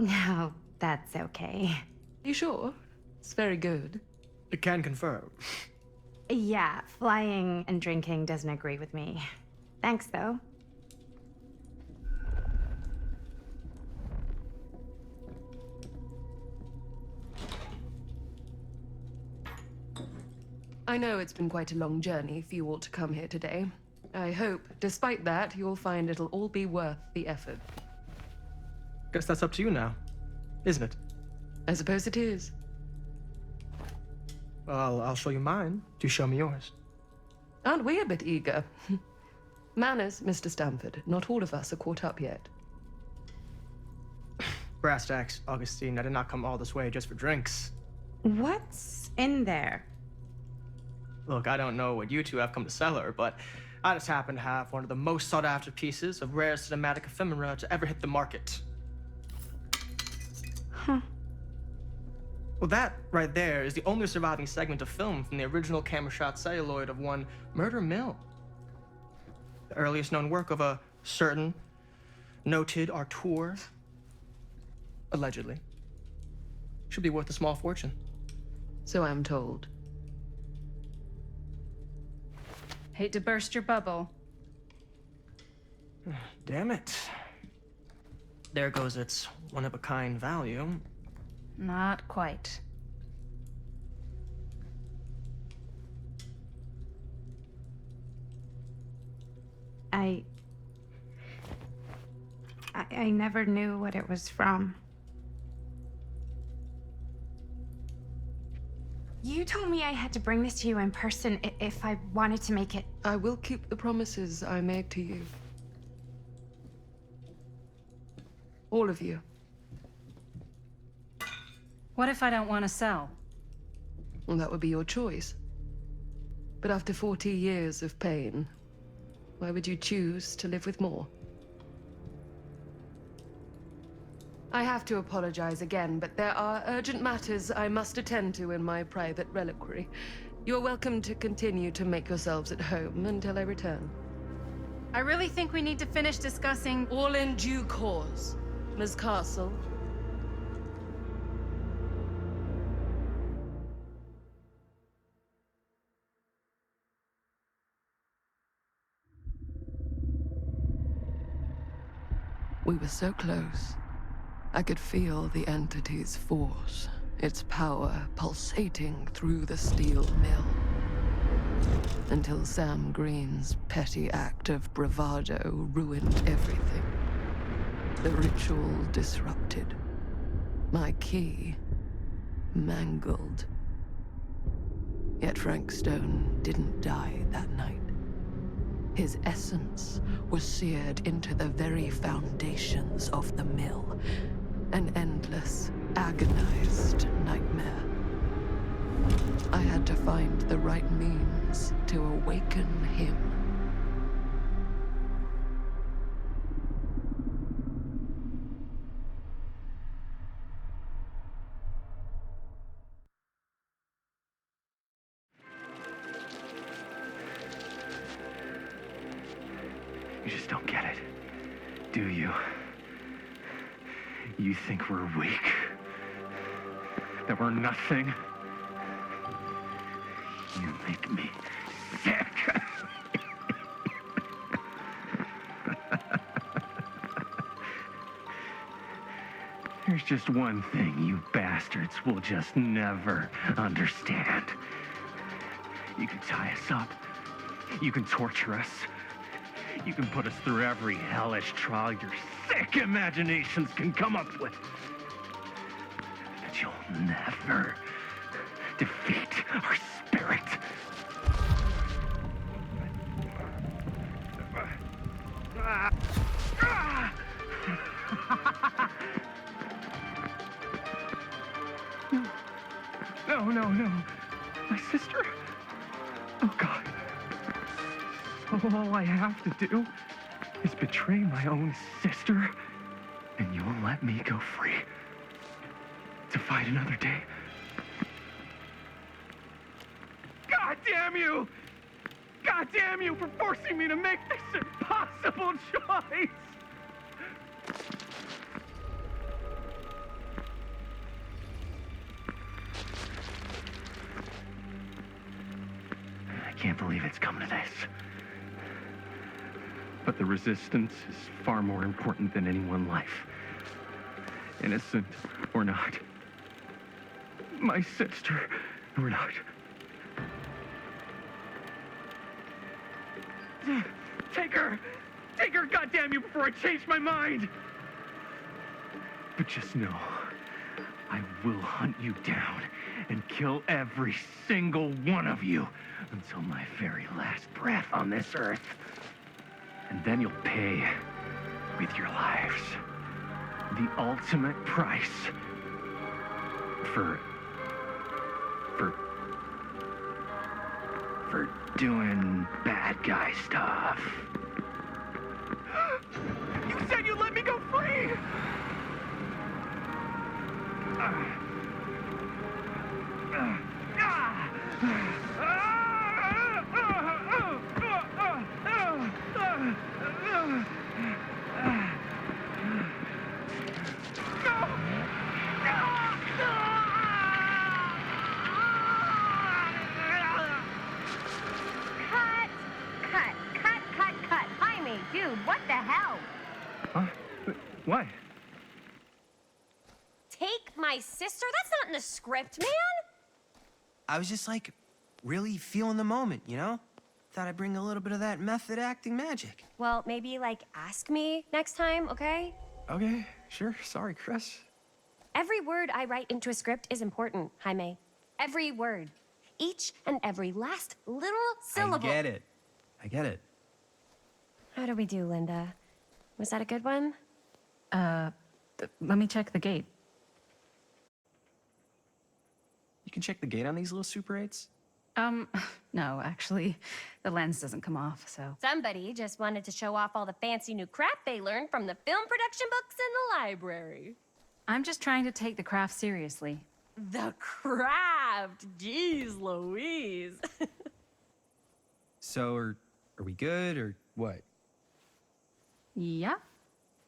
No, that's okay. You sure? It's very good. I can confirm. Yeah, flying and drinking doesn't agree with me. Thanks, though. I know it's been quite a long journey for you all to come here today. I hope, despite that, you'll find it'll all be worth the effort. Guess that's up to you now, isn't it? I suppose it is. Well, I'll show you mine. Do show me yours. Aren't we a bit eager? Manners, Mr. Stamford. Not all of us are caught up yet. Brass tacks, Augustine. I did not come all this way just for drinks. What's in there? Look, I don't know what you two have come to sell her, but I just happen to have one of the most sought-after pieces of rare cinematic ephemera to ever hit the market. Huh. Well, that right there is the only surviving segment of film from the original camera shot celluloid of one Murder Mill. The earliest known work of a certain noted auteur, allegedly. Should be worth a small fortune. So I'm told. Hate to burst your bubble. Damn it. There goes its one-of-a-kind value. Not quite. I never knew what it was from. You told me I had to bring this to you in person if I wanted to make it. I will keep the promises I made to you. All of you. What if I don't want to sell? Well, that would be your choice. But after 40 years of pain, why would you choose to live with more? I have to apologize again, but there are urgent matters I must attend to in my private reliquary. You're welcome to continue to make yourselves at home until I return. I really think we need to finish discussing. All in due course, Ms. Castle. We were so close. I could feel the entity's force, its power pulsating through the steel mill. Until Sam Green's petty act of bravado ruined everything. The ritual disrupted. My key mangled. Yet Frank Stone didn't die that night. His essence was seared into the very foundations of the mill. An endless, agonized nightmare. I had to find the right means to awaken him. You just don't get it, do you? You think we're weak? That we're nothing? You make me sick. There's just one thing you bastards will just never understand. You can tie us up. You can torture us. You can put us through every hellish trial your sick imaginations can come up with. But you'll never defeat our spirit. No. My sister? Oh, God. All I have to do is betray my own sister, and you'll let me go free to fight another day. God damn you! God damn you for forcing me to make this impossible choice! it's come to this. But the resistance is far more important than any one life. Innocent or not. My sister or not. Take her! Take her, goddamn you, before I change my mind! But just know, I will hunt you down and kill every single one of you until my very last breath on this earth. And then you'll pay with your lives. The ultimate price for doing bad guy stuff. You said you'd let me go free! Cut. Jaime, dude, what the hell? Huh? What? Take my sister? That's not in the script, man. I was just like, really feeling the moment, you know? Thought I'd bring a little bit of that method acting magic. Well, maybe, like, ask me next time, okay? Okay, sure. Sorry, Chris. Every word I write into a script is important, Jaime. Every word. Each and every last little syllable. I get it. How do we do, Linda? Was that a good one? Let me check the gate. You can check the gate on these little Super 8s? No, actually, the lens doesn't come off, so. Somebody just wanted to show off all the fancy new crap they learned from the film production books in the library. I'm just trying to take the craft seriously. The craft! Jeez Louise. So, are we good, or what? Yeah.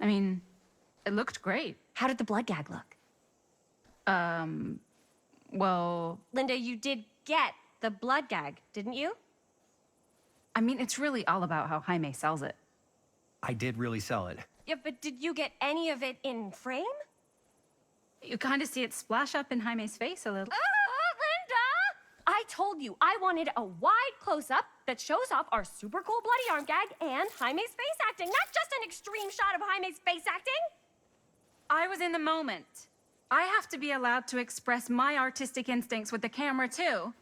I mean, it looked great. How did the blood gag look? Well, Linda, you did get the blood gag, didn't you? I mean, it's really all about how Jaime sells it. I did really sell it. Yeah, but did you get any of it in frame? You kind of see it splash up in Jaime's face a little. Linda! I told you I wanted a wide close-up that shows off our super cool bloody arm gag and Jaime's face acting, not just an extreme shot of Jaime's face acting. I was in the moment. I have to be allowed to express my artistic instincts with the camera, too.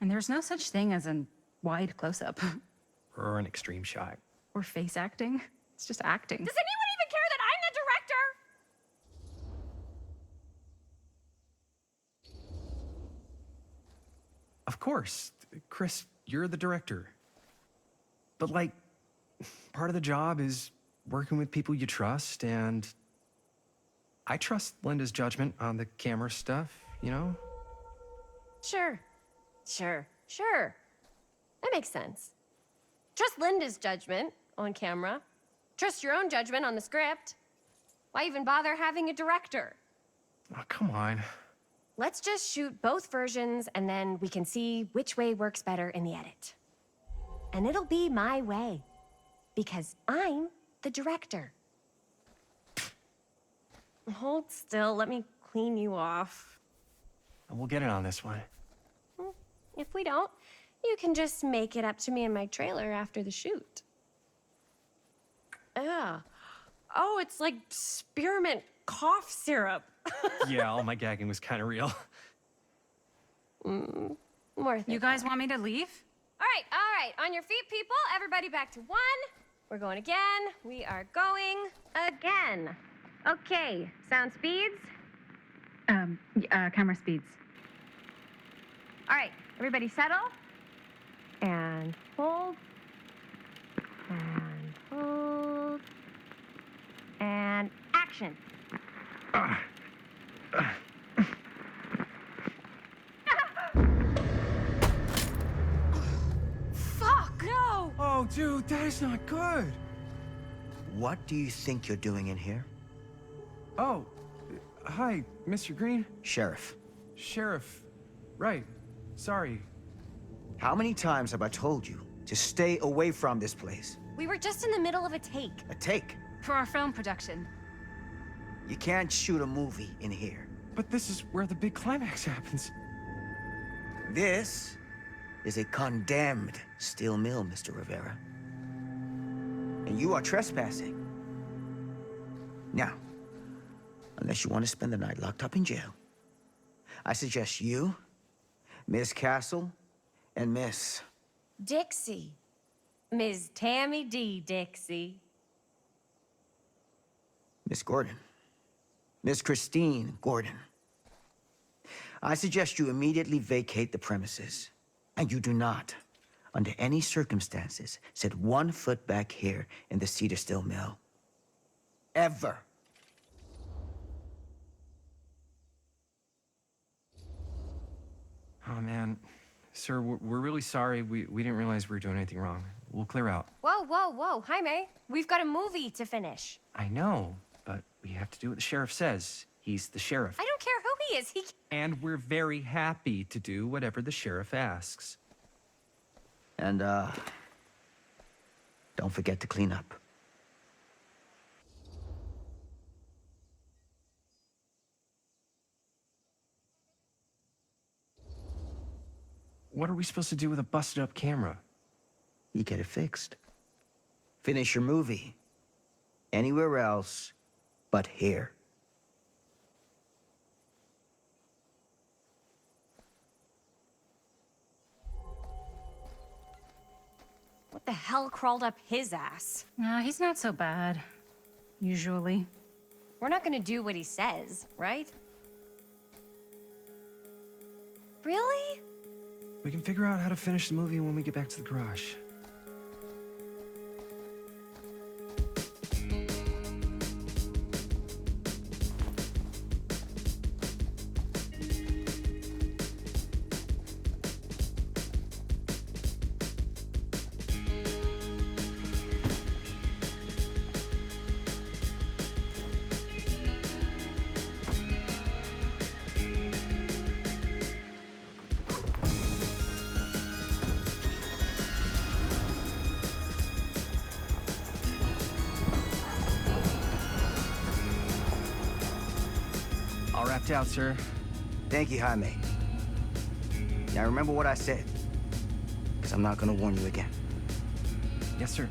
And there's no such thing as a wide close-up. Or an extreme shot. Or face acting. It's just acting. Does anyone even care that I'm the director? Of course. Chris, you're the director. But, like, part of the job is working with people you trust, and I trust Linda's judgment on the camera stuff, you know? Sure. That makes sense. Trust Linda's judgment on camera. Trust your own judgment on the script. Why even bother having a director? Oh, come on. Let's just shoot both versions and then we can see which way works better in the edit. And it'll be my way. Because I'm the director. Hold still, let me clean you off. We'll get it on this one. If we don't, you can just make it up to me in my trailer after the shoot. Oh, it's like spearmint cough syrup. Yeah, all my gagging was kind of real. More You guys want me to leave? All right. On your feet, people. Everybody back to one. We're going again. We are going again. Okay, sound speeds. Camera speeds. All right, everybody settle. And hold. And hold. And action. Fuck! No! Oh, dude, that is not good. What do you think you're doing in here? Oh, hi, Mr. Green. Sheriff. Sheriff. Right. Sorry. How many times have I told you to stay away from this place? We were just in the middle of a take. A take. For our film production. You can't shoot a movie in here. But this is where the big climax happens. This is a condemned steel mill, Mr. Rivera. And you are trespassing. Now, unless you want to spend the night locked up in jail, I suggest you, Miss Castle, and Miss... Dixie. Ms. Tammy D. Dixie. Miss Gordon. Miss Christine Gordon. I suggest you immediately vacate the premises. And you do not, under any circumstances, set 1 foot back here in the Cedar Steel Mill. Ever. Oh, man. Sir, we're really sorry. We didn't realize we were doing anything wrong. We'll clear out. Whoa, whoa, whoa. Jaime, we've got a movie to finish. I know, but we have to do what the sheriff says. He's the sheriff. I don't care who he is. And we're very happy to do whatever the sheriff asks. And, don't forget to clean up. What are we supposed to do with a busted up camera? You get it fixed. Finish your movie. Anywhere else but here. What the hell crawled up his ass? Nah, he's not so bad. Usually. We're not gonna do what he says, right? Really? We can figure out how to finish the movie when we get back to the garage. All wrapped out, sir. Thank you, Jaime. Now remember what I said, because I'm not gonna warn you again. Yes, sir.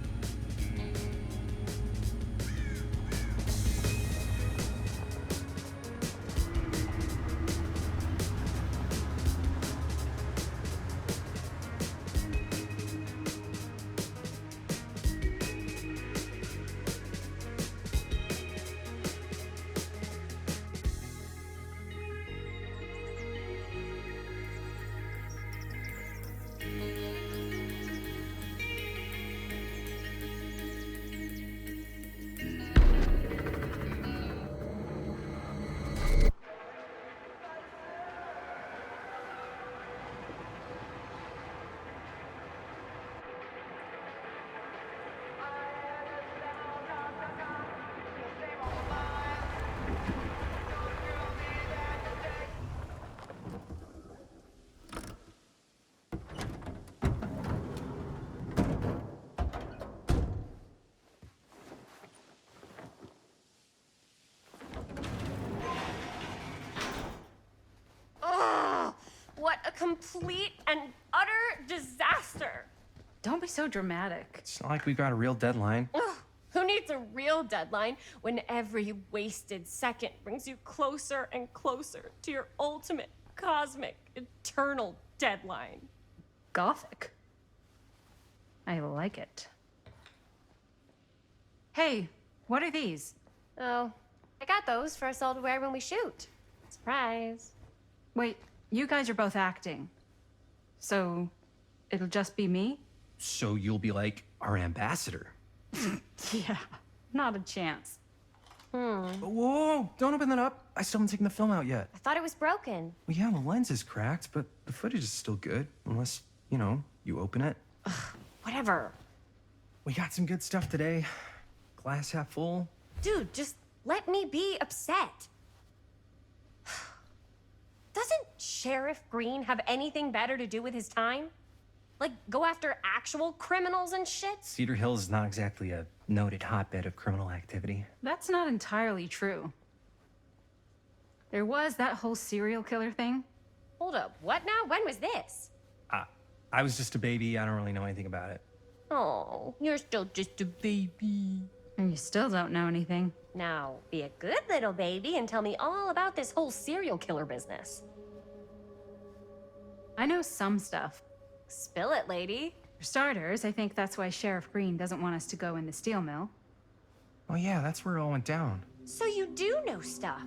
What a complete and utter disaster! Don't be so dramatic. It's not like we've got a real deadline. Ugh, who needs a real deadline when every wasted second brings you closer and closer to your ultimate, cosmic, eternal deadline? Gothic. I like it. Hey, what are these? Oh, I got those for us all to wear when we shoot. Surprise. Wait, you guys are both acting. So, it'll just be me? So you'll be like our ambassador. Yeah, not a chance. Whoa, don't open that up. I still haven't taken the film out yet. I thought it was broken. Well, yeah, the lens is cracked, but the footage is still good. Unless, you know, you open it. Whatever. We got some good stuff today. Glass half full. Dude, just let me be upset. Doesn't Sheriff Green have anything better to do with his time? Like, go after actual criminals and shit? Cedar Hills is not exactly a noted hotbed of criminal activity. That's not entirely true. There was that whole serial killer thing. Hold up, what now? When was this? I was just a baby. I don't really know anything about it. Oh, you're still just a baby. And you still don't know anything. Now, be a good little baby and tell me all about this whole serial killer business. I know some stuff. Spill it, lady. For starters, I think that's why Sheriff Green doesn't want us to go in the steel mill. Oh yeah, that's where it all went down. So you do know stuff.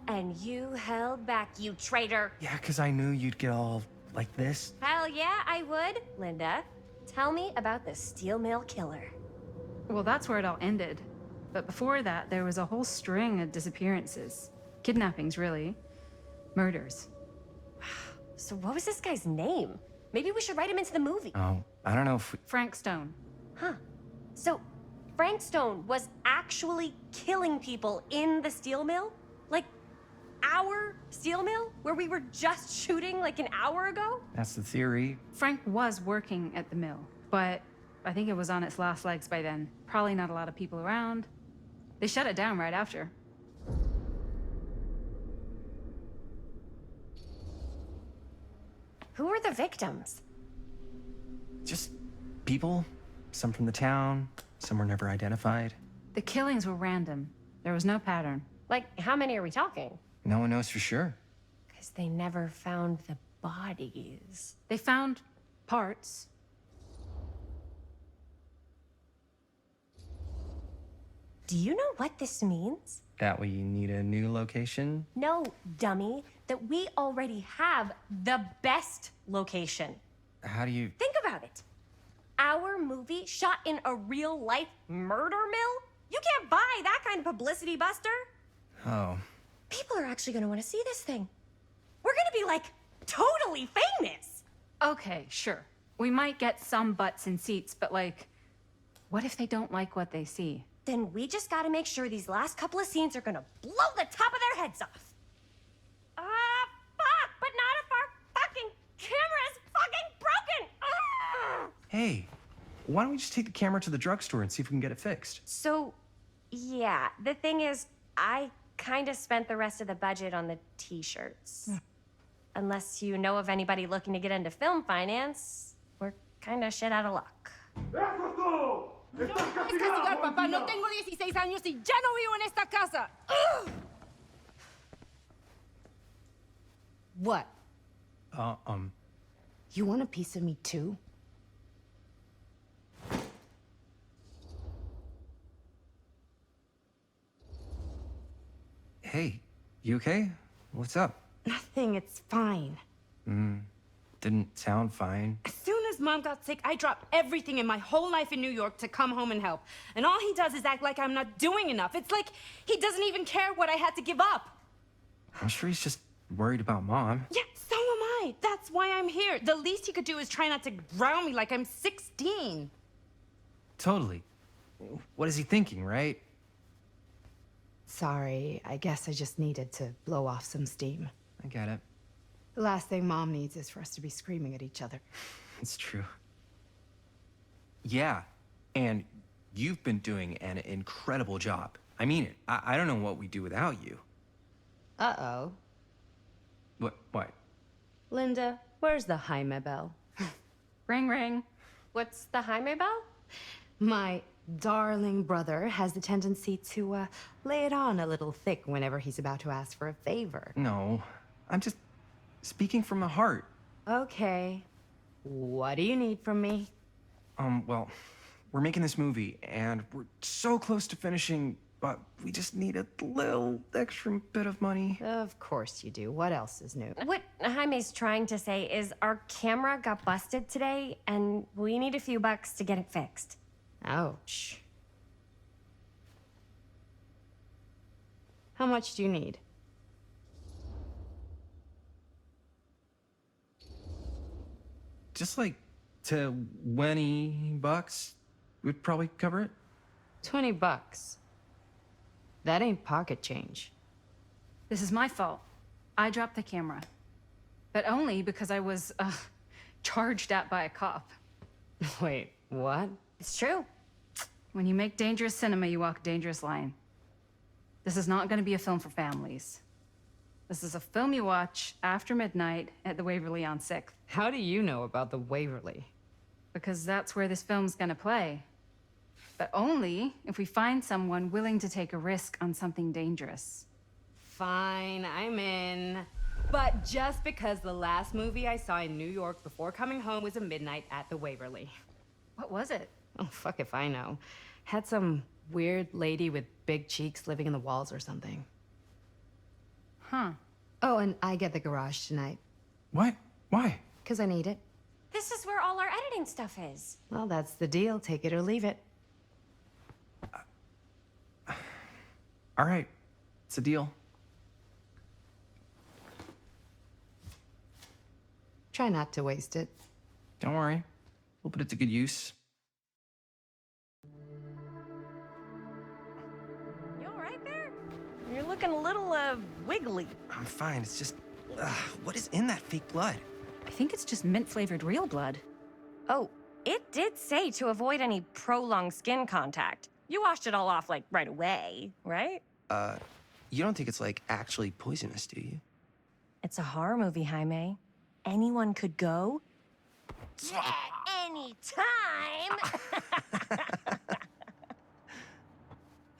And you held back, you traitor. Yeah, because I knew you'd get all like this. Hell yeah, I would. Linda, tell me about the steel mill killer. Well, that's where it all ended. But before that, there was a whole string of disappearances. Kidnappings, really. Murders. So what was this guy's name? Maybe we should write him into the movie. Oh, I don't know if we... Frank Stone. Huh. So Frank Stone was actually killing people in the steel mill? Like, our steel mill? Where we were just shooting like an hour ago? That's the theory. Frank was working at the mill, but I think it was on its last legs by then. Probably not a lot of people around. They shut it down right after. Who are the victims? Just people. Some from the town. Some were never identified. The killings were random. There was no pattern. Like, how many are we talking? No one knows for sure. Because they never found the bodies. They found parts. Do you know what this means? That we need a new location? No, dummy. That we already have the best location. How do you... Think about it. Our movie shot in a real-life murder mill? You can't buy that kind of publicity, Buster. Oh. People are actually gonna want to see this thing. We're gonna be, like, totally famous. Okay, sure. We might get some butts in seats, but like, what if they don't like what they see? Then we just gotta make sure these last couple of scenes are gonna blow the top of their heads off. Fuck, but not if our fucking camera's fucking broken. Hey, why don't we just take the camera to the drugstore and see if we can get it fixed? So, yeah, the thing is, I kind of spent the rest of the budget on the t-shirts. Unless you know of anybody looking to get into film finance, we're kind of shit out of luck. Es castigar, papá. No tengo 16 años y ya no vivo en esta casa. What? You want a piece of me too? Hey, you okay? What's up? Nothing, it's fine. Didn't sound fine. As soon as Mom got sick, I dropped everything in my whole life in New York to come home and help. And all he does is act like I'm not doing enough. It's like he doesn't even care what I had to give up. I'm sure he's just worried about Mom. Yeah, so am I. That's why I'm here. The least he could do is try not to ground me like I'm 16. Totally. What is he thinking, right? Sorry, I guess I just needed to blow off some steam. I get it. The last thing Mom needs is for us to be screaming at each other. It's true. Yeah, and you've been doing an incredible job. I mean it. I don't know what we'd do without you. Uh-oh. What? Linda, where's the Jaime bell? Ring, ring. What's the Jaime bell? My darling brother has the tendency to, lay it on a little thick whenever he's about to ask for a favor. No, I'm just speaking from the heart. Okay. What do you need from me? Well, we're making this movie, and we're so close to finishing, but we just need a little extra bit of money. Of course you do. What else is new? What Jaime's trying to say is our camera got busted today, and we need a few bucks to get it fixed. Ouch. How much do you need? Just like $20 would probably cover it. $20. That ain't pocket change. This is my fault. I dropped the camera. But only because I was, charged at by a cop. Wait, what? It's true. When you make dangerous cinema, you walk a dangerous line. This is not going to be a film for families. This is a film you watch after midnight at the Waverly on 6th. How do you know about the Waverly? Because that's where this film's gonna play. But only if we find someone willing to take a risk on something dangerous. Fine, I'm in. But just because the last movie I saw in New York before coming home was a midnight at the Waverly. What was it? Oh, fuck if I know. Had some weird lady with big cheeks living in the walls or something. Huh. Oh, and I get the garage tonight. What? Why? 'Cause I need it. This is where all our editing stuff is. Well, that's the deal. Take it or leave it. All right. It's a deal. Try not to waste it. Don't worry. We'll put it to good use. You all right there? You're looking a little, wiggly. I'm fine. It's just, what is in that fake blood? I think it's just mint-flavored real blood. Oh, it did say to avoid any prolonged skin contact. You washed it all off, like, right away, right? You don't think it's, like, actually poisonous, do you? It's a horror movie, Jaime. Anyone could go. At any time!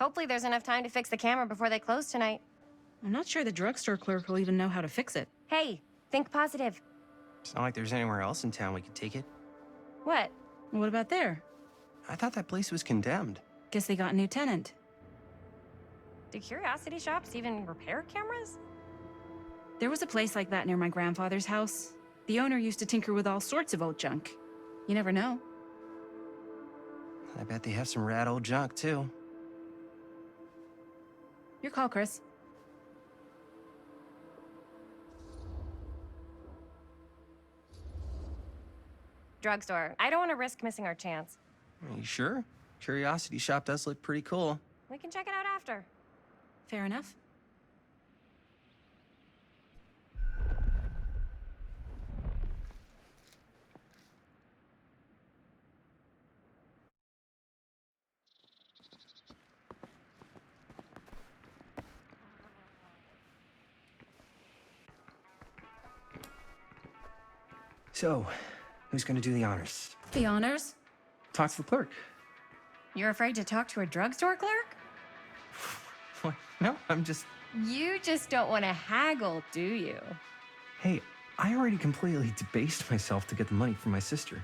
Hopefully there's enough time to fix the camera before they close tonight. I'm not sure the drugstore clerk will even know how to fix it. Hey, think positive. It's not like there's anywhere else in town we could take it. What? What about there? I thought that place was condemned. Guess they got a new tenant. Do curiosity shops even repair cameras? There was a place like that near my grandfather's house. The owner used to tinker with all sorts of old junk. You never know. I bet they have some rad old junk, too. Your call, Chris. Drugstore. I don't want to risk missing our chance. Are you sure? Curiosity shop does look pretty cool. We can check it out after. Fair enough. So, who's gonna do the honors? The honors? Talk to the clerk. You're afraid to talk to a drugstore clerk? What? No, I'm just... You just don't want to haggle, do you? Hey, I already completely debased myself to get the money from my sister.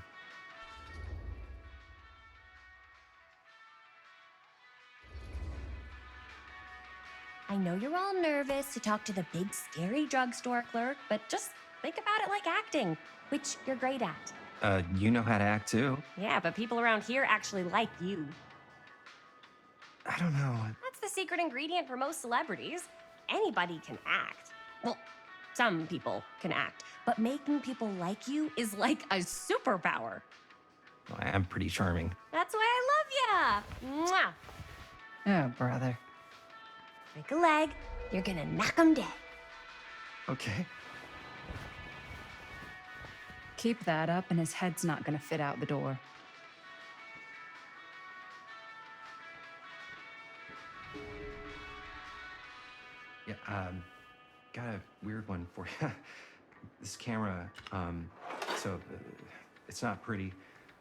I know you're all nervous to talk to the big, scary drugstore clerk, but just think about it like acting, which you're great at. You know how to act, too. Yeah, but people around here actually like you. I don't know. That's the secret ingredient for most celebrities. Anybody can act. Well, some people can act, but making people like you is like a superpower. Well, I am pretty charming. That's why I love ya. Mwah. Oh, brother. Break a leg, you're gonna knock 'em dead. Okay. Keep that up and his head's not gonna fit out the door. Yeah, got a weird one for you. This camera, it's not pretty.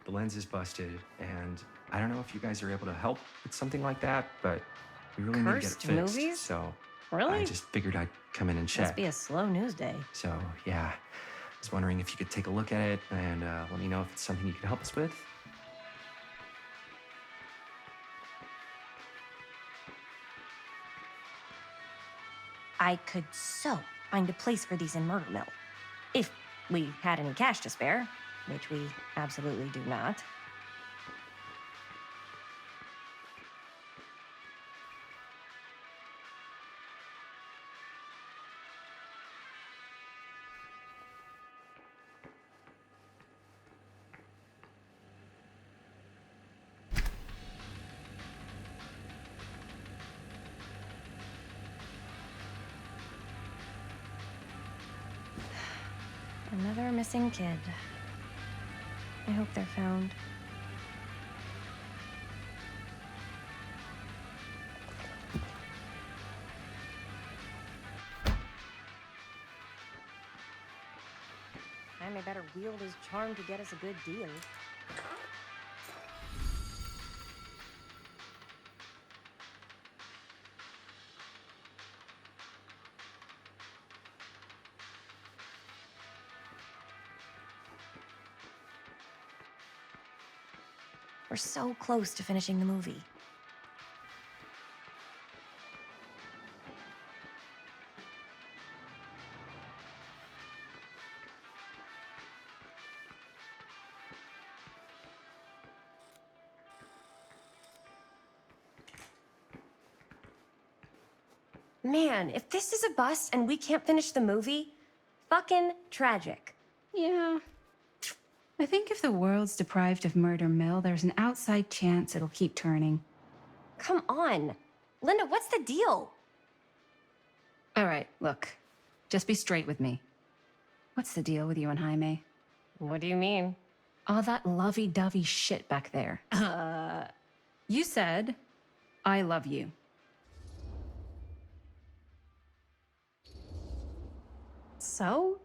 The lens is busted, and I don't know if you guys are able to help with something like that, but we really need to get it Cursed fixed. movies? So Really? I just figured I'd come in and check. Must be a slow news day. So yeah, I was wondering if you could take a look at it and let me know if it's something you could help us with. I could so find a place for these in Murder Mill. If we had any cash to spare, which we absolutely do not. Another missing kid. I hope they're found. Jaime better wield his charm to get us a good deal. We're so close to finishing the movie. Man, if this is a bust and we can't finish the movie, fucking tragic. Yeah. I think if the world's deprived of Murder Mill, there's an outside chance it'll keep turning. Come on. Linda, what's the deal? All right, look. Just be straight with me. What's the deal with you and Jaime? What do you mean? All that lovey-dovey shit back there. You said, I love you. So?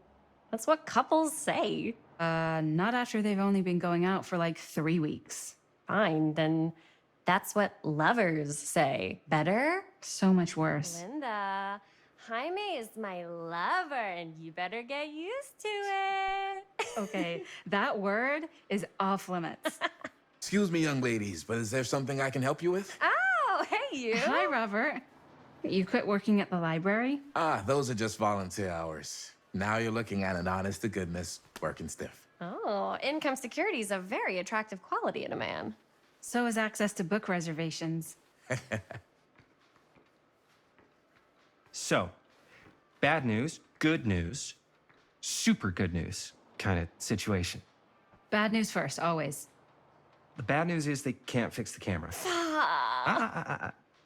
That's what couples say. Not after they've only been going out for like 3 weeks. Fine, then that's what lovers say. Better? So much worse. Linda, Jaime is my lover, and you better get used to it. Okay, that word is off limits. Excuse me, young ladies, but is there something I can help you with? Oh, hey, you. Hi, Robert. You quit working at the library? Ah, those are just volunteer hours. Now you're looking at an honest to goodness working stiff. Oh, income security is a very attractive quality in a man. So is access to book reservations. So, bad news, good news, super good news kind of situation. Bad news first, always. The bad news is they can't fix the camera.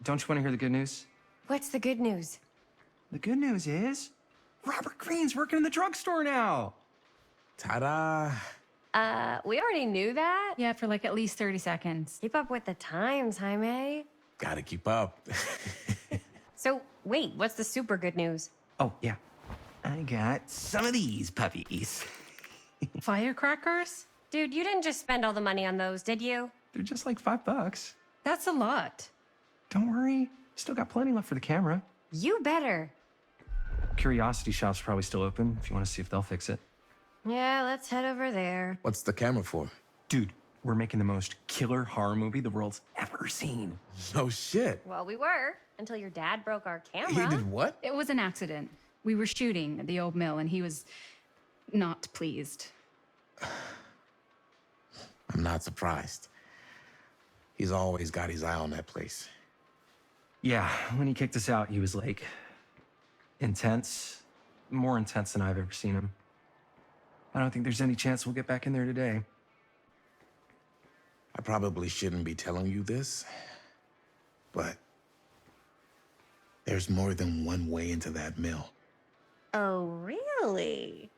Don't you want to hear the good news? What's the good news? The good news is Robert Greene's working in the drugstore now. Ta-da! We already knew that. Yeah, for like at least 30 seconds. Keep up with the times, Jaime. Gotta keep up. So, wait, what's the super good news? Oh, yeah. I got some of these puppies. Firecrackers? Dude, you didn't just spend all the money on those, did you? They're just like $5. That's a lot. Don't worry. Still got plenty left for the camera. You better. Curiosity Shop's probably still open if you want to see if they'll fix it. Yeah, let's head over there. What's the camera for? Dude, we're making the most killer horror movie the world's ever seen. No shit. Well, we were, until your dad broke our camera. He did what? It was an accident. We were shooting at the old mill and he was not pleased. I'm not surprised. He's always got his eye on that place. Yeah, when he kicked us out, he was like intense, more intense than I've ever seen him. I don't think there's any chance we'll get back in there today. I probably shouldn't be telling you this, but there's more than one way into that mill. Oh, really?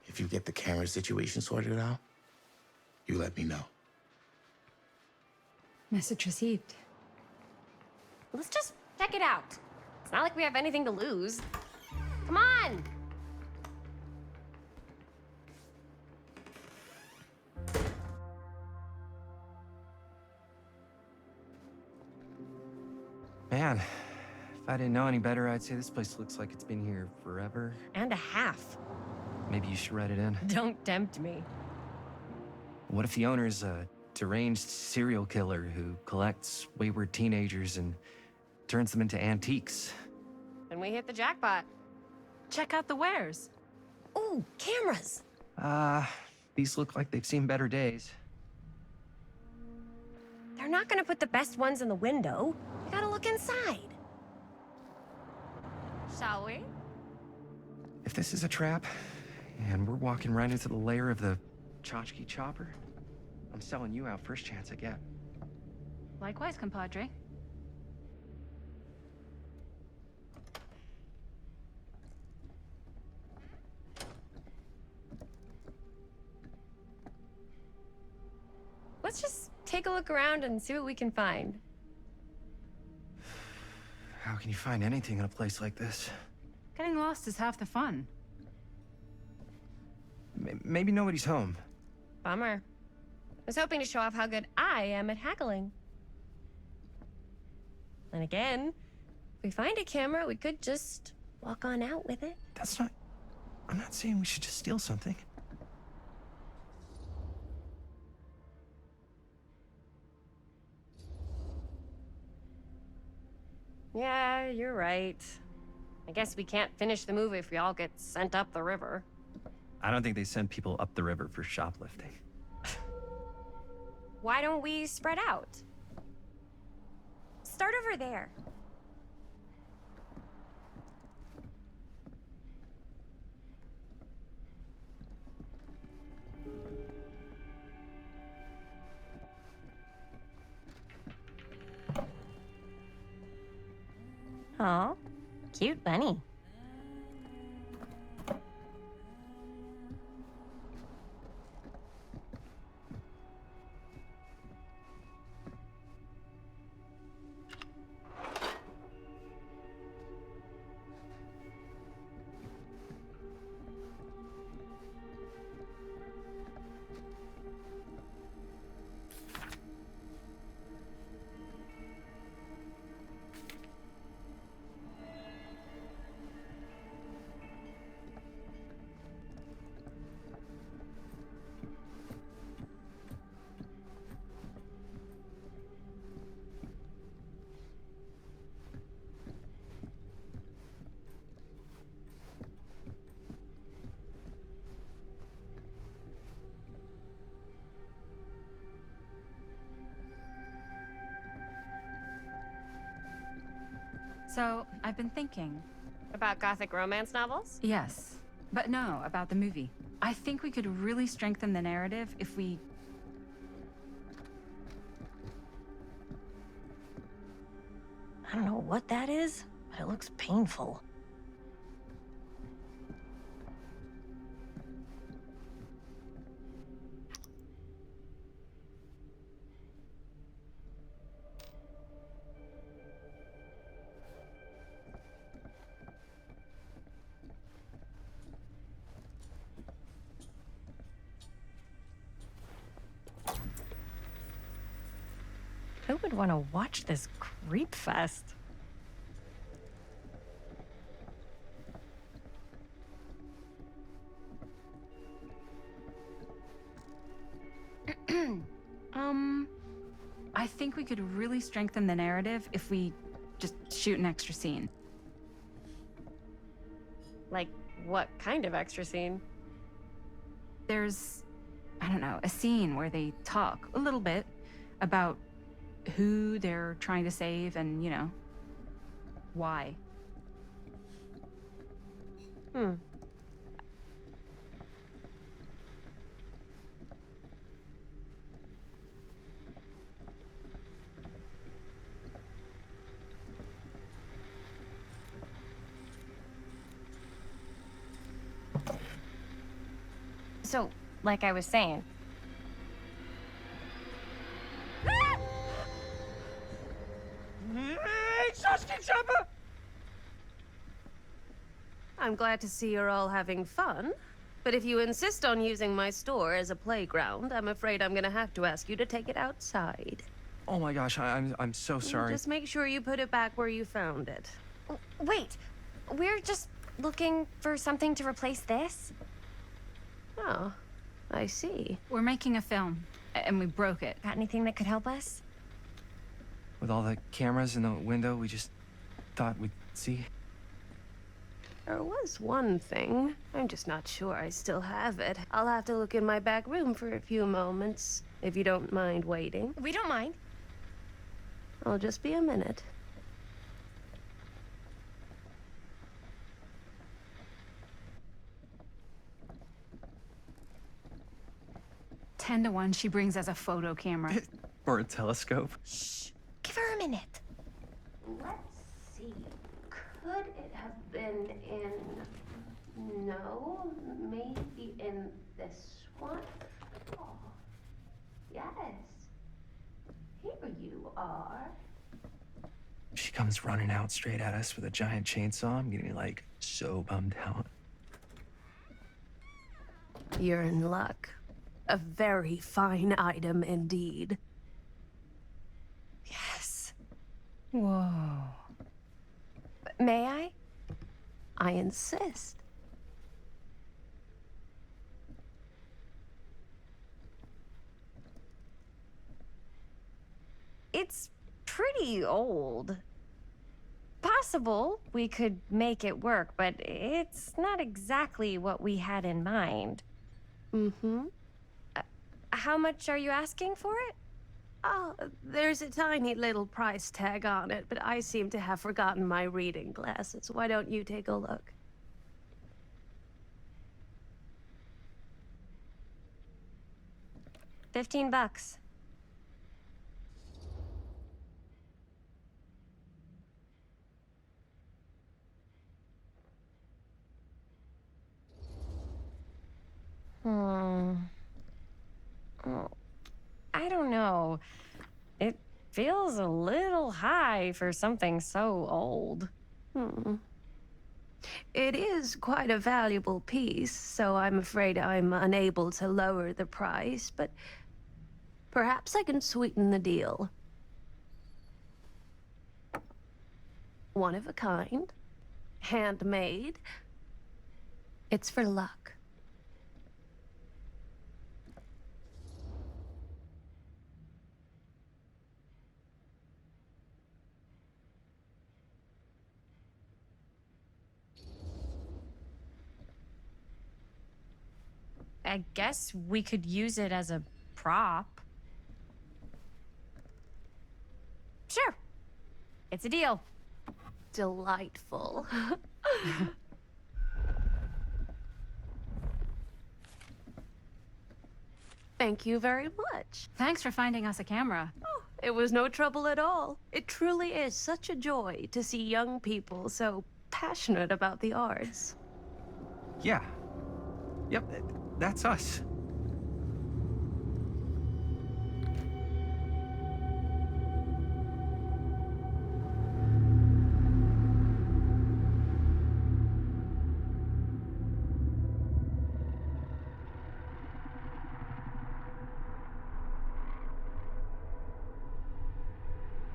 If you get the camera situation sorted out, you let me know. Message received. Let's just check it out. It's not like we have anything to lose. Come on! Man, if I didn't know any better, I'd say this place looks like it's been here forever. And a half. Maybe you should write it in. Don't tempt me. What if the owner's a deranged serial killer who collects wayward teenagers and turns them into antiques? Then we hit the jackpot. Check out the wares. Ooh, cameras! These look like they've seen better days. They're not gonna put the best ones in the window. You gotta look inside. Shall we? If this is a trap, and we're walking right into the lair of the tchotchke chopper, I'm selling you out first chance I get. Likewise, compadre. Let's just take a look around and see what we can find. How can you find anything in a place like this? Getting lost is half the fun. Maybe nobody's home. Bummer. I was hoping to show off how good I am at haggling. And again, if we find a camera, we could just walk on out with it. That's not... I'm not saying we should just steal something. Yeah, you're right. I guess we can't finish the movie if we all get sent up the river. I don't think they send people up the river for shoplifting. Why don't we spread out? Start over there. Aw, cute bunny. So, I've been thinking. About gothic romance novels? Yes. But no, about the movie. I think we could really strengthen the narrative if we... I don't know what that is, but it looks painful. Who would want to watch this creep fest? I think we could really strengthen the narrative if we just shoot an extra scene. Like, what kind of extra scene? There's, I don't know, a scene where they talk a little bit about who they're trying to save and, you know, why. So, like I was saying. I'm glad to see you're all having fun. But if you insist on using my store as a playground, I'm afraid I'm gonna have to ask you to take it outside. Oh my gosh, I'm so sorry. Just make sure you put it back where you found it. Wait, we're just looking for something to replace this? Oh, I see. We're making a film, and we broke it. Got anything that could help us? With all the cameras in the window, we just thought we'd see. There was one thing. I'm just not sure I still have it. I'll have to look in my back room for a few moments, if you don't mind waiting. We don't mind. I'll just be a minute. Ten to 1, she brings us a photo camera. Or a telescope. Shh, give her a minute. Let's see. Could it have been in... No, maybe in this one? Oh, yes. are. She comes running out straight at us with a giant chainsaw. I'm getting like so bummed out. You're in luck. A very fine item indeed. Yes. Whoa. May I? I insist. It's pretty old. Possible we could make it work, but it's not exactly what we had in mind. Mm-hmm. How much are you asking for it? Oh, there's a tiny little price tag on it, but I seem to have forgotten my reading glasses. Why don't you take a look? $15. I don't know. It feels a little high for something so old. It is quite a valuable piece, so I'm afraid I'm unable to lower the price, but perhaps I can sweeten the deal. One of a kind, handmade. It's for luck. I guess we could use it as a prop. Sure. It's a deal. Delightful. Thank you very much. Thanks for finding us a camera. Oh, it was no trouble at all. It truly is such a joy to see young people so passionate about the arts. Yeah. Yep, that's us.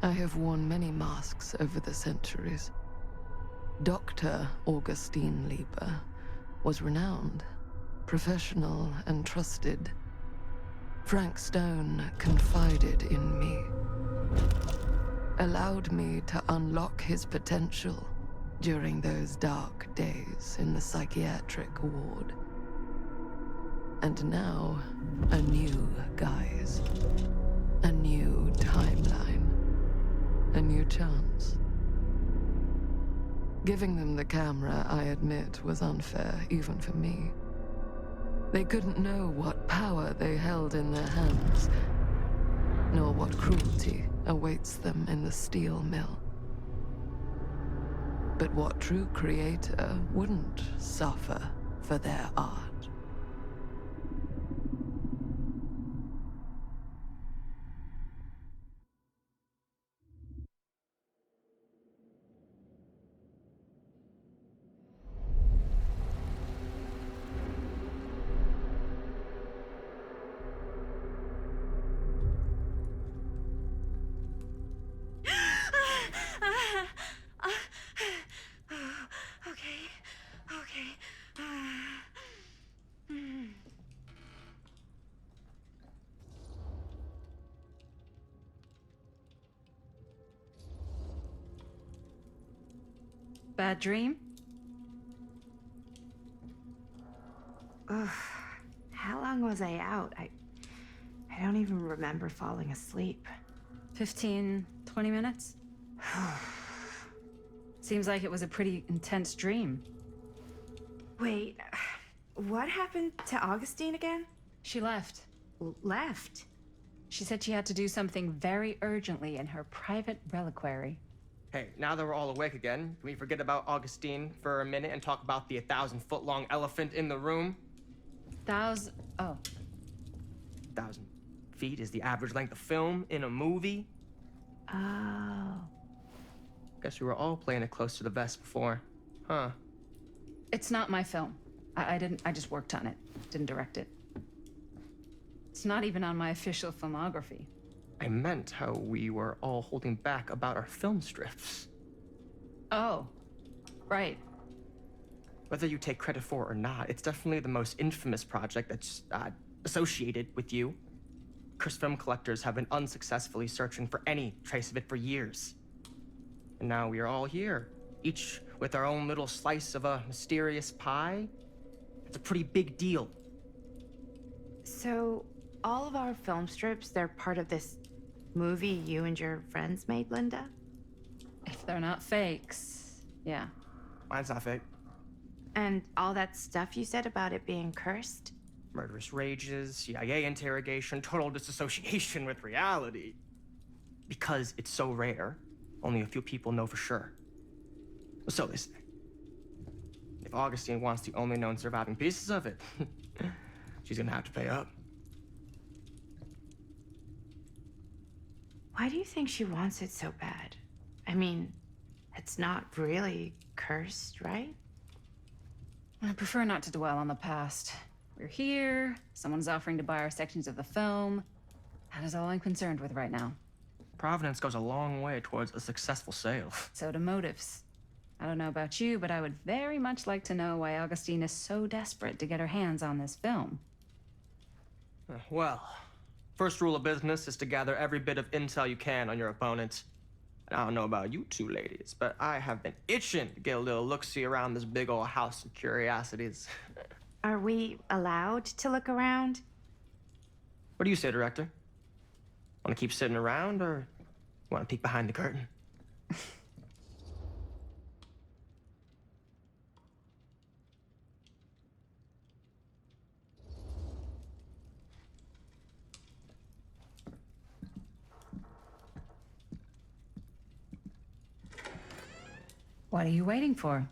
I have worn many masks over the centuries. Dr. Augustine Lieber was renowned, professional, and trusted. Frank Stone confided in me, allowed me to unlock his potential during those dark days in the psychiatric ward. And now, a new guise, a new timeline, a new chance. Giving them the camera, I admit, was unfair even for me. They couldn't know what power they held in their hands, nor what cruelty awaits them in the steel mill. But what true creator wouldn't suffer for their art? Bad dream? Ugh. How long was I out? I don't even remember falling asleep. 15, 20 minutes? Seems like it was a pretty intense dream. Wait, what happened to Augustine again? She left. Left? She said she had to do something very urgently in her private reliquary. Hey, now that we're all awake again, can we forget about Augustine for a minute and talk about the 1,000-foot-long elephant in the room? Oh. 1,000 feet is the average length of film in a movie. Oh. Guess we were all playing it close to the vest before. Huh. It's not my film. I just worked on it. Didn't direct it. It's not even on my official filmography. I meant how we were all holding back about our film strips. Oh, right. Whether you take credit for it or not, it's definitely the most infamous project that's associated with you. Cursed film collectors have been unsuccessfully searching for any trace of it for years. And now we are all here, each with our own little slice of a mysterious pie. It's a pretty big deal. So, all of our film strips, they're part of this movie you and your friends made, Linda? If they're not fakes, yeah. Mine's not fake. And all that stuff you said about it being cursed? Murderous rages, CIA interrogation, total disassociation with reality. Because it's so rare, only a few people know for sure. So they say. If Augustine wants the only known surviving pieces of it, she's gonna have to pay up. Why do you think she wants it so bad? I mean, it's not really cursed, right? I prefer not to dwell on the past. We're here, someone's offering to buy our sections of the film. That is all I'm concerned with right now. Providence goes a long way towards a successful sale. So do motives. I don't know about you, but I would very much like to know why Augustine is so desperate to get her hands on this film. Well, first rule of business is to gather every bit of intel you can on your opponent. And I don't know about you two ladies, but I have been itching to get a little look-see around this big old house of curiosities. Are we allowed to look around? What do you say, director? Want to keep sitting around, or want to peek behind the curtain? What are you waiting for?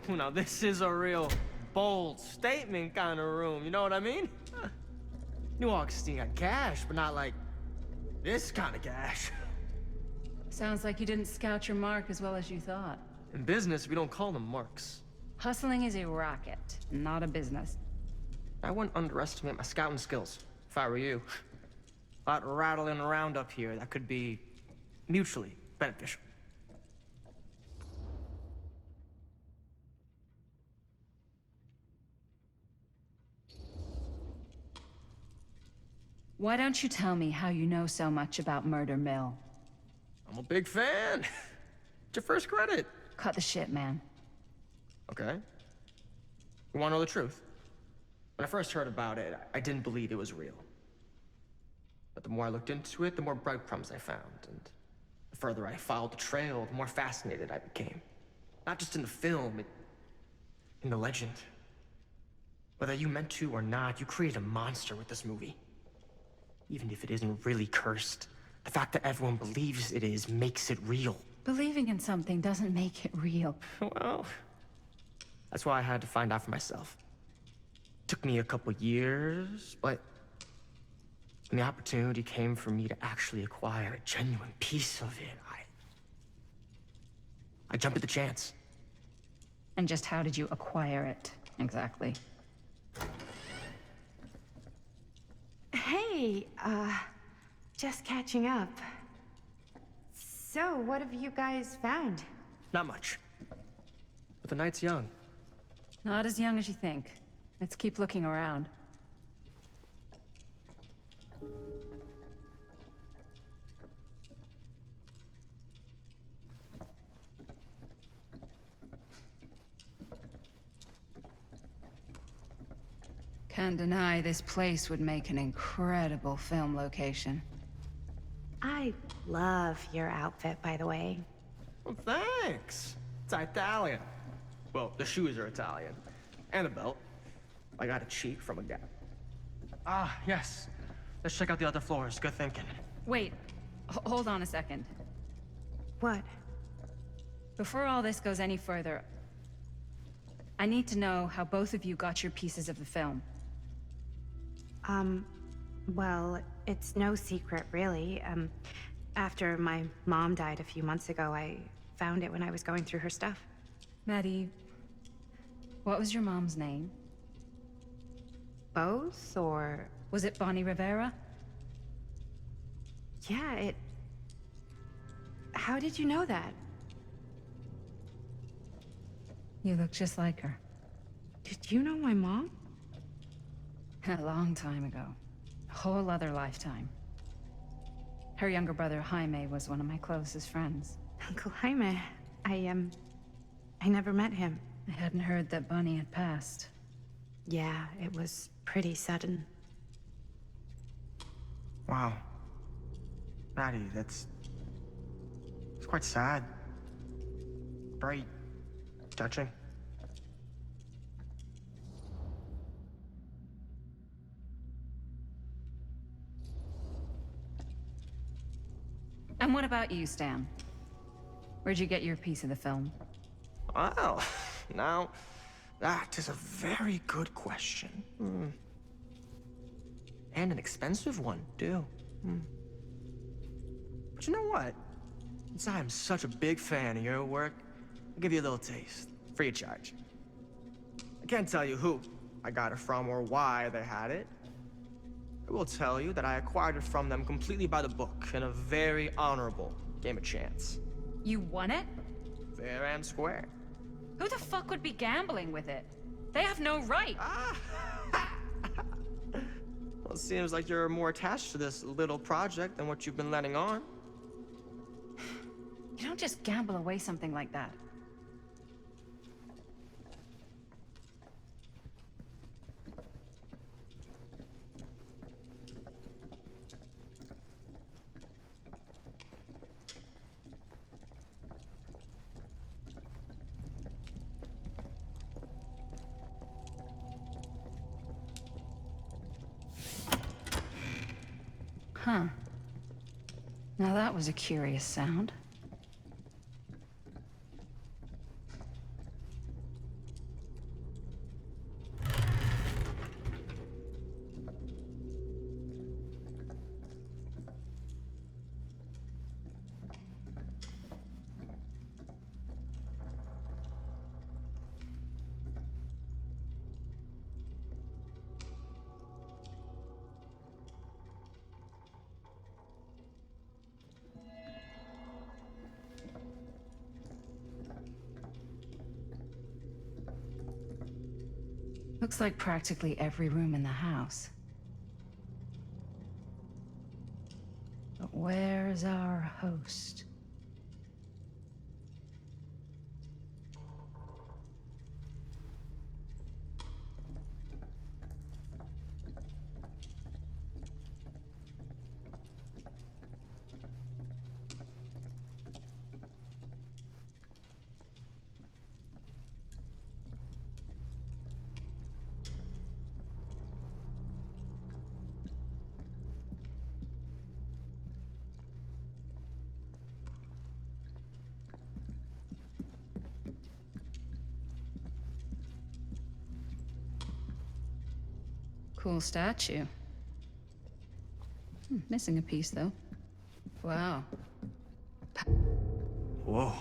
Now this is a real bold statement kind of room, you know what I mean? New Augustine got cash, but not like this kind of cash. Sounds like you didn't scout your mark as well as you thought. In business, we don't call them marks. Hustling is a racket, not a business. I wouldn't underestimate my scouting skills, if I were you. A lot rattling around up here that could be mutually beneficial. Why don't you tell me how you know so much about Murder Mill? I'm a big fan. It's your first credit. Cut the shit, man. Okay. You want to know the truth? When I first heard about it, I didn't believe it was real. But the more I looked into it, the more breadcrumbs I found. And the further I followed the trail, the more fascinated I became. Not just in the film, in the legend. Whether you meant to or not, you created a monster with this movie. Even if it isn't really cursed, the fact that everyone believes it is makes it real. Believing in something doesn't make it real. Well, that's why I had to find out for myself. Took me a couple years, but when the opportunity came for me to actually acquire a genuine piece of it, I jumped at the chance. And just how did you acquire it, exactly? Hey, just catching up. So, what have you guys found? Not much. But the night's young. Not as young as you think. Let's keep looking around. Can't deny this place would make an incredible film location. I love your outfit, by the way. Well, thanks. It's Italian. Well, the shoes are Italian. And the belt. I got it cheap from a Gap. Ah, yes. Let's check out the other floors. Good thinking. Wait, hold on a second. What? Before all this goes any further, I need to know how both of you got your pieces of the film. Well, it's no secret, really. After my mom died a few months ago, I found it when I was going through her stuff. Maddie, what was your mom's name? Both, or... Was it Bonnie Rivera? Yeah, it... How did you know that? You look just like her. Did you know my mom? A long time ago. A whole other lifetime. Her younger brother, Jaime, was one of my closest friends. Uncle Jaime, I never met him. I hadn't heard that Bonnie had passed. Yeah, it was pretty sudden. Wow. Maddie, it's quite sad. Very touching. And what about you, Stan? Where'd you get your piece of the film? Well, now, that is a very good question. And an expensive one, too. But you know what? Since I am such a big fan of your work, I'll give you a little taste, free of charge. I can't tell you who I got it from or why they had it. I will tell you that I acquired it from them completely by the book in a very honorable game of chance. You won it? Fair and square. Who the fuck would be gambling with it? They have no right. Well, it seems like you're more attached to this little project than what you've been letting on. You don't just gamble away something like that. Huh. Now that was a curious sound. Looks like practically every room in the house. But where's our host? Cool statue. Missing a piece, though. Wow. Whoa.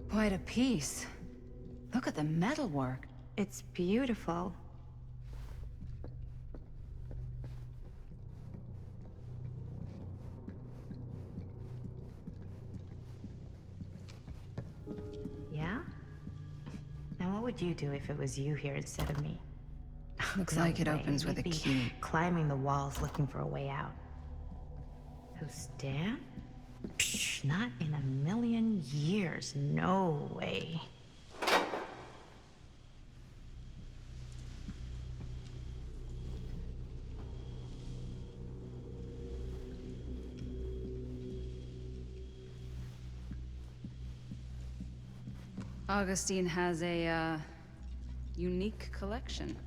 Quite a piece. Look at the metalwork. It's beautiful. Yeah? Now what would you do if it was you here instead of me? Looks No like it way. opens with a You'd be key. climbing the walls looking for a way out. Who, Stan? Psh, not in a million years. No way. Augustine has a, unique collection.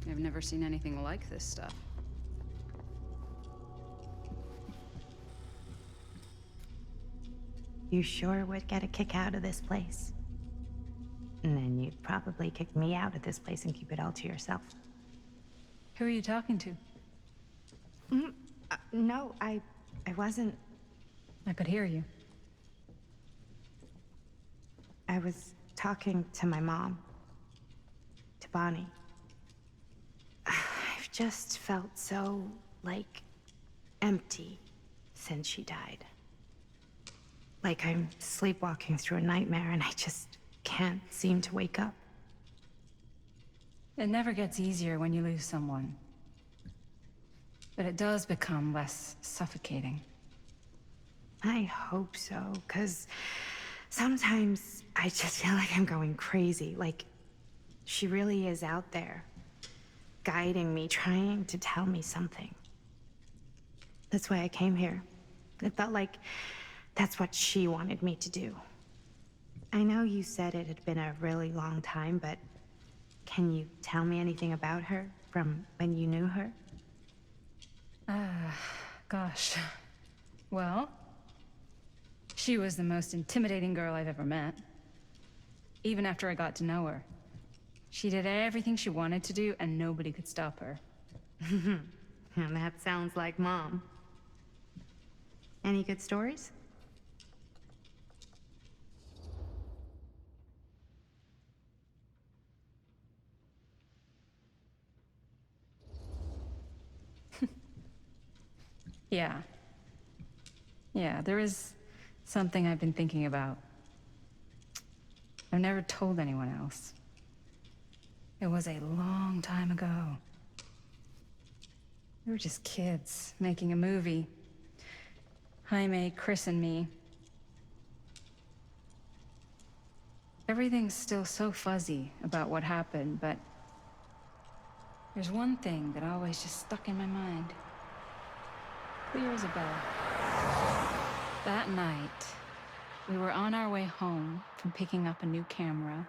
I've never seen anything like this stuff. you sure would get a kick out of this place. And then you'd probably kick me out of this place and keep it all to yourself. Who are you talking to? No, I wasn't. I could hear you. I was talking to my mom. To Bonnie. I've just felt so, like, empty since she died. Like I'm sleepwalking through a nightmare and I just can't seem to wake up. It never gets easier when you lose someone. But it does become less suffocating. I hope so, because sometimes I just feel like I'm going crazy. Like, she really is out there, guiding me, trying to tell me something. That's why I came here. It felt like that's what she wanted me to do. I know you said it had been a really long time, but can you tell me anything about her from when you knew her? Gosh. Well, she was the most intimidating girl I've ever met. Even after I got to know her. She did everything she wanted to do, and nobody could stop her. And that sounds like Mom. Any good stories? Yeah. Yeah, there is something I've been thinking about. I've never told anyone else. It was a long time ago. We were just kids, making a movie. Jaime, Chris, and me. Everything's still so fuzzy about what happened, but there's one thing that always just stuck in my mind. Clear as a bell. That night, we were on our way home from picking up a new camera.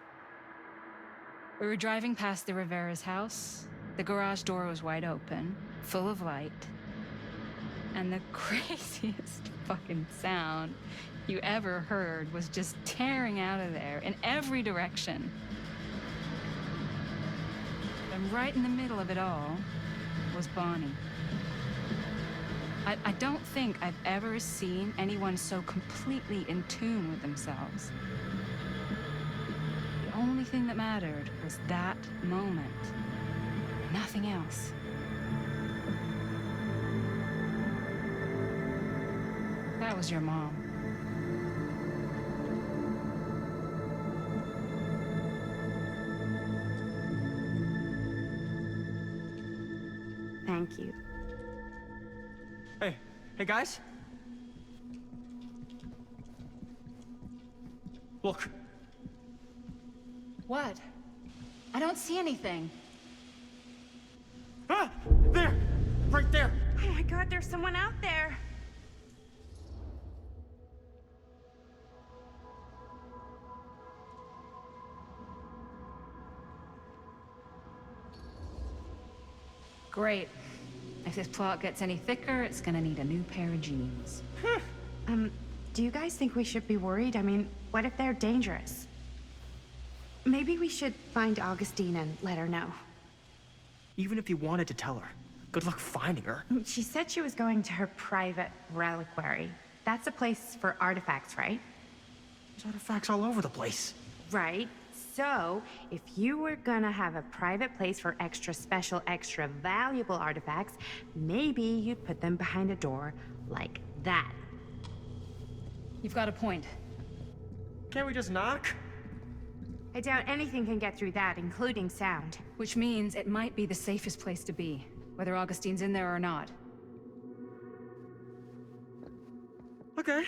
We were driving past the Rivera's house. The garage door was wide open, full of light. And the craziest fucking sound you ever heard was just tearing out of there in every direction. And right in the middle of it all was Bonnie. I don't think I've ever seen anyone so completely in tune with themselves. The only thing that mattered was that moment. Nothing else. That was your mom. Thank you. Hey guys? Look. What? I don't see anything. Ah! There! Right there! Oh my god, there's someone out there. Great. If this plot gets any thicker, it's gonna need a new pair of jeans. Do you guys think we should be worried? I mean, what if they're dangerous? Maybe we should find Augustine and let her know. Even if you wanted to tell her, good luck finding her. She said she was going to her private reliquary. That's a place for artifacts, right? There's artifacts all over the place. Right. So, if you were gonna have a private place for extra special, extra valuable artifacts, maybe you'd put them behind a door like that. You've got a point. Can't we just knock? I doubt anything can get through that, including sound. Which means it might be the safest place to be, whether Augustine's in there or not. Okay.